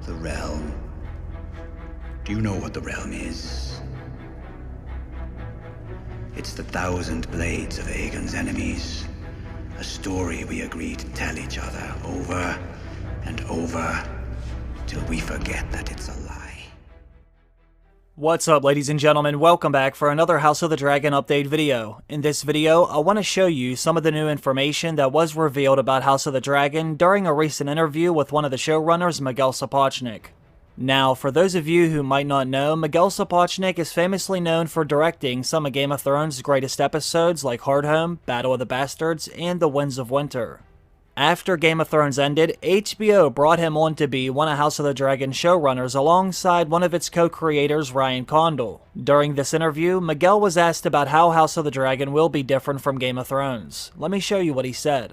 The realm. Do you know what the realm is? It's the 1,000 blades of Aegon's enemies. A story we agreed to tell each other over and over till we forget that it's a lie. What's up, ladies and gentlemen? Welcome back for another House of the Dragon update video. In this video, I want to show you some of the new information that was revealed about House of the Dragon during a recent interview with one of the showrunners, Miguel Sapochnik. Now, for those of you who might not know, Miguel Sapochnik is famously known for directing some of Game of Thrones' greatest episodes like Hardhome, Battle of the Bastards, and The Winds of Winter. After Game of Thrones ended, HBO brought him on to be one of House of the Dragon showrunners alongside one of its co-creators, Ryan Condal. During this interview, Miguel was asked about how House of the Dragon will be different from Game of Thrones. Let me show you what he said.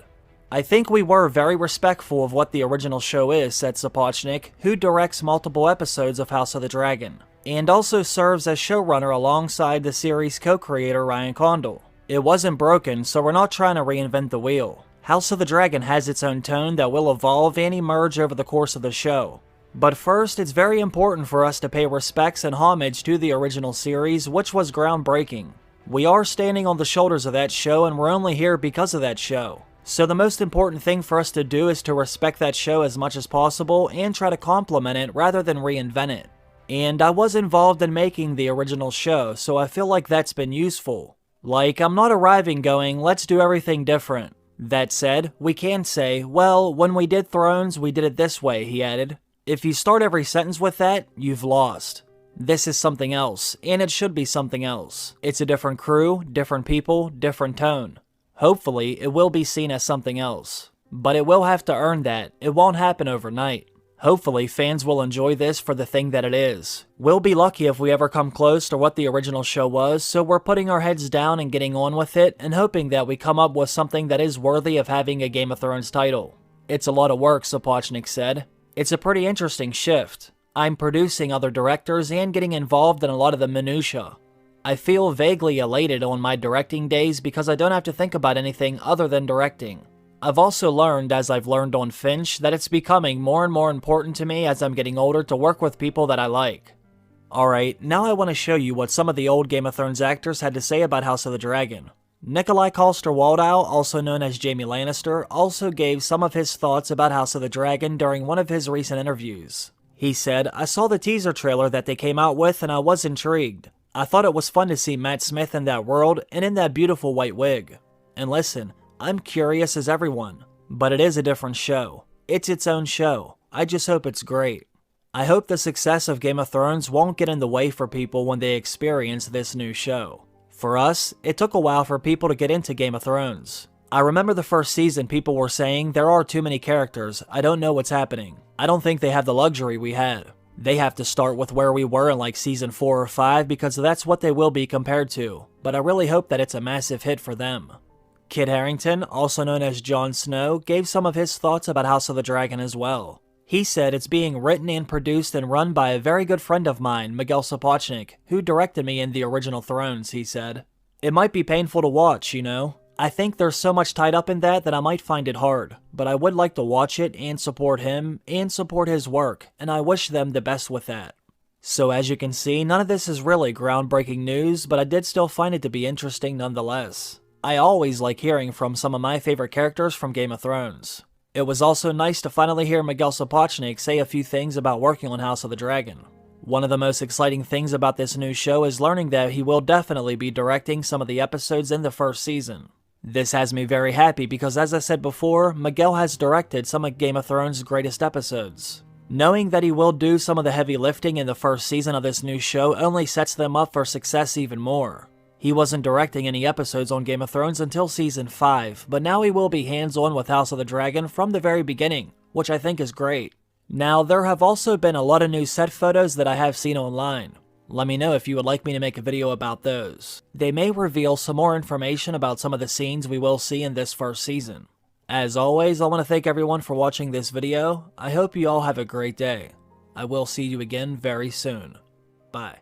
"I think we were very respectful of what the original show is," said Sapochnik, who directs multiple episodes of House of the Dragon, and also serves as showrunner alongside the series co-creator Ryan Condal. "It wasn't broken, so we're not trying to reinvent the wheel. House of the Dragon has its own tone that will evolve and emerge over the course of the show. But first, it's very important for us to pay respects and homage to the original series, which was groundbreaking. We are standing on the shoulders of that show, and we're only here because of that show. So the most important thing for us to do is to respect that show as much as possible and try to complement it rather than reinvent it. And I was involved in making the original show, so I feel like that's been useful. Like, I'm not arriving going, let's do everything different. That said, we can say, well, when we did Thrones, we did it this way," he added. "If you start every sentence with that, you've lost. This is something else, and it should be something else. It's a different crew, different people, different tone. Hopefully, it will be seen as something else. But it will have to earn that. It won't happen overnight. Hopefully, fans will enjoy this for the thing that it is. We'll be lucky if we ever come close to what the original show was, so we're putting our heads down and getting on with it, and hoping that we come up with something that is worthy of having a Game of Thrones title. It's a lot of work," Sapochnik said. "It's a pretty interesting shift. I'm producing other directors and getting involved in a lot of the minutiae. I feel vaguely elated on my directing days because I don't have to think about anything other than directing. I've also learned, as I've learned on Finch, that it's becoming more and more important to me as I'm getting older to work with people that I like." Alright, now I want to show you what some of the old Game of Thrones actors had to say about House of the Dragon. Nikolai Coster-Waldau, also known as Jaime Lannister, also gave some of his thoughts about House of the Dragon during one of his recent interviews. He said, "I saw the teaser trailer that they came out with and I was intrigued. I thought it was fun to see Matt Smith in that world and in that beautiful white wig. And listen, I'm curious as everyone, but it is a different show. It's its own show. I just hope it's great. I hope the success of Game of Thrones won't get in the way for people when they experience this new show. For us, it took a while for people to get into Game of Thrones. I remember the first season people were saying, there are too many characters, I don't know what's happening. I don't think they have the luxury we had. They have to start with where we were in like season 4 or 5 because that's what they will be compared to, but I really hope that it's a massive hit for them." Kit Harington, also known as Jon Snow, gave some of his thoughts about House of the Dragon as well. He said it's being written and produced and run by a very good friend of mine, Miguel Sapochnik, who directed me in the original Thrones, he said. "It might be painful to watch, you know. I think there's so much tied up in that I might find it hard, but I would like to watch it and support him and support his work, and I wish them the best with that." So as you can see, none of this is really groundbreaking news, but I did still find it to be interesting nonetheless. I always like hearing from some of my favorite characters from Game of Thrones. It was also nice to finally hear Miguel Sapochnik say a few things about working on House of the Dragon. One of the most exciting things about this new show is learning that he will definitely be directing some of the episodes in the first season. This has me very happy because, as I said before, Miguel has directed some of Game of Thrones' greatest episodes. Knowing that he will do some of the heavy lifting in the first season of this new show only sets them up for success even more. He wasn't directing any episodes on Game of Thrones until season 5, but now he will be hands-on with House of the Dragon from the very beginning, which I think is great. Now, there have also been a lot of new set photos that I have seen online. Let me know if you would like me to make a video about those. They may reveal some more information about some of the scenes we will see in this first season. As always, I want to thank everyone for watching this video. I hope you all have a great day. I will see you again very soon. Bye.